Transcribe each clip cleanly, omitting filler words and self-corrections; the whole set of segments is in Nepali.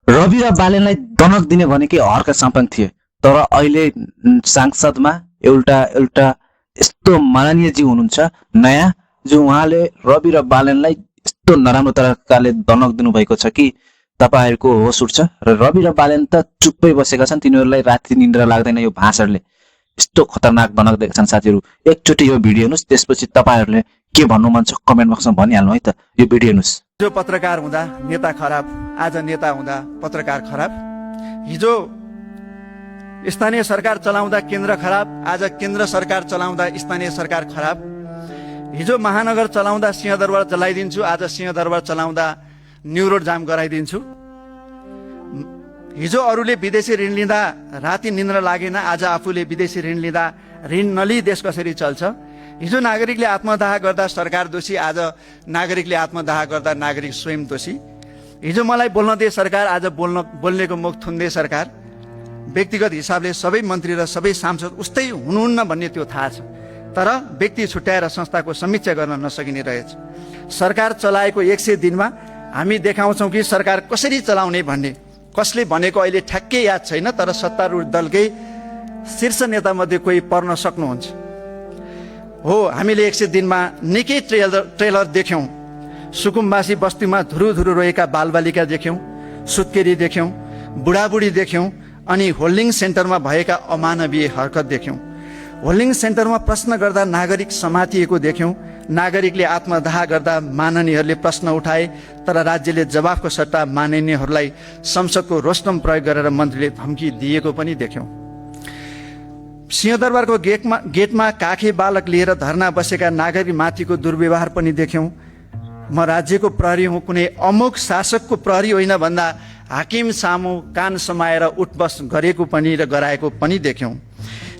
रवि र बालेनलाई दनक दिने भनेकै हर्का साम्पाङ थिए, तर अहिले सांसदमा एउटा एउटा यस्तो माननीय जीव हुनुहुन्छ नयाँ, जो उहाँले रवि र बालेनलाई यस्तो नराम्रो तरिकाले दनक दिनुभएको छ कि तपाईहरुको होस उठ्छ। र रवि र बालेन त चुप्पै बसेका छन्, तिनीहरूलाई राति निन्द्रा लाग्दैन यो भाषणले। यस्तो खतरनाक दनक दिएका छन् साथीहरु। एकचोटि यो भिडियो हेर्नुस्, त्यसपछि तपाईहरुले के भन्नु मन छ कमेन्ट बक्समा भनिहाल्नु है त। यो भिडियो हेर्नुस्। जो पत्रकार हुँदा नेता खराब, आज नेता हुँदा पत्रकार खराब। हिजो स्थानीय सरकार चलाउँदा केन्द्र खराब, आज केन्द्र सरकार चलाउँदा स्थानीय सरकार खराब। हिजो महानगर चलाउँदा सिंहदरबार जलाइदिन्छु, आज सिंहदरबार चलाउँदा न्यू रोड जाम गराइदिन्छु। हिजो अरूले विदेशी ऋण लिँदा राति निन्द्रा लागेन, आज आफूले विदेशी ऋण लिँदा ऋण नलिई देश कसरी चल्छ। हिजो नागरिकले आत्मदाह गर्दा सरकार दोषी, आज नागरिकले आत्मदाह गर्दा नागरिक स्वयं दोषी। हिजो मलाई बोल्न दे सरकार, आज बोल्नेको मुख थुन्दे सरकार। व्यक्तिगत हिसाबले सबै मन्त्री र सबै सांसद उस्तै हुनुहुन्न भन्ने त्यो थाहा छ, तर व्यक्ति छुट्याएर संस्थाको समीक्षा गर्न नसकिने रहेछ। सरकार चलाएको 100 दिनमा हामी देखाउँछौँ कि सरकार कसरी चलाउने भन्ने। कसले भनेको अहिले ठ्याक्कै याद छैन, तर सत्तारूढ दलकै शीर्ष नेता मध्ये कोही पर्न सक्नुहुन्छ। हो, हामीले 100 दिनमा निकै ट्रेलर देख्यौँ। सुकुम्बासी बस्तीमा धुरुधुरु रोएका बालबालिका देख्यौँ, सुत्केरी देख्यौँ, बुढाबुढी देख्यौँ, अनि होल्डिङ सेन्टरमा भएका अमानवीय हरकत देख्यौँ। होल्डिङ सेन्टरमा प्रश्न गर्दा नागरिक समातिएको देख्यौँ। नागरिकले आत्मदाह गर्दा माननीयहरूले प्रश्न उठाए, तर राज्यले जवाफको सट्टा माननीयहरूलाई संसदको रोस्टम प्रयोग गरेर मन्त्रीले धम्की दिएको पनि देख्यौँ। सिंहदरबारको गेटमा काखे बालक लिएर धरना बसेका नागरिक माथिको दुर्व्यवहार पनि देख्यौँ। म राज्यको प्रहरी हुँ, कुनै अमुक शासकको प्रहरी होइन भन्दा हाकिम सामु कान समाएर उठबस गरेको पनि र गराएको पनि देख्यौँ।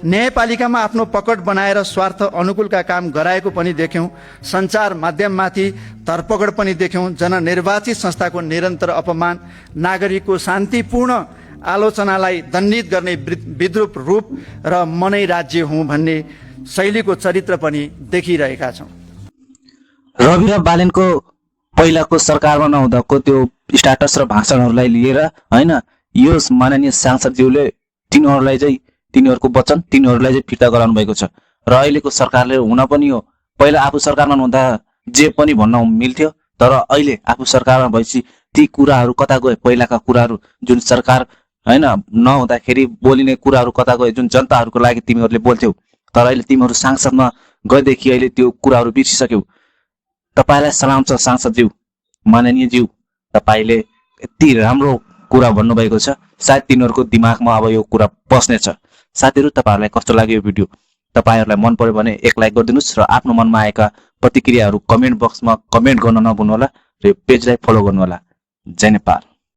न्यायपालिकामा आफ्नो पकड बनाएर स्वार्थ अनुकूलका काम गराएको पनि देख्यौँ। सञ्चार माध्यममाथि धरपकड पनि देख्यौँ। जननिर्वाचित संस्थाको निरन्तर अपमान, नागरिकको शान्तिपूर्ण आलोचनालाई दण्डित गर्ने विद्रूप रूप र मनै राज्य हुँ भन्ने शैलीको चरित्र पनि देखिरहेका छौँ। रवि र बालेनको पहिलाको सरकारमा नहुँदाको त्यो स्ट्याटस र भाषणहरूलाई लिएर हैन, यो माननीय सांसदज्यूले तिनीहरूलाई चाहिँ तिनीहरूको वचन तिनीहरूलाई चाहिँ फिर्ता गराउनु भएको छ। र अहिलेको सरकारले हुन पनि हो, पहिला आफू सरकारमा नहुँदा जे पनि भन्न मिल्थ्यो, तर अहिले आफू सरकारमा भएपछि ती कुराहरू कता गए? पहिलाका कुराहरू जुन सरकार हैन नहुँदाखेरि बोलिने कुराहरू कता गए? जुन जनताहरूको लागि तिमीहरूले बोल्थ्यौ, तर अहिले तिमीहरू सांसदमा गएदेखि अहिले त्यो कुराहरू बिर्सिसक्यौ। तपाईलाई सलाम छ सांसदज्यू, माननीय ज्यू, तपाईले यति राम्रो कुरा भन्नुभएको छ। सायद तिनीहरूको दिमागमा अब यो कुरा बस्नेछ। साथीहरु, तपाईहरुलाई कस्तो लाग्यो यो भिडियो? तपाईहरुलाई मन पर्यो भने एक लाइक गरिदिनुस् र आफ्नो मनमा आएका प्रतिक्रियाहरू कमेन्ट बक्समा कमेन्ट गर्न नभुल्नु होला र यो पेजलाई फलो गर्नु होला। जय नेपाल।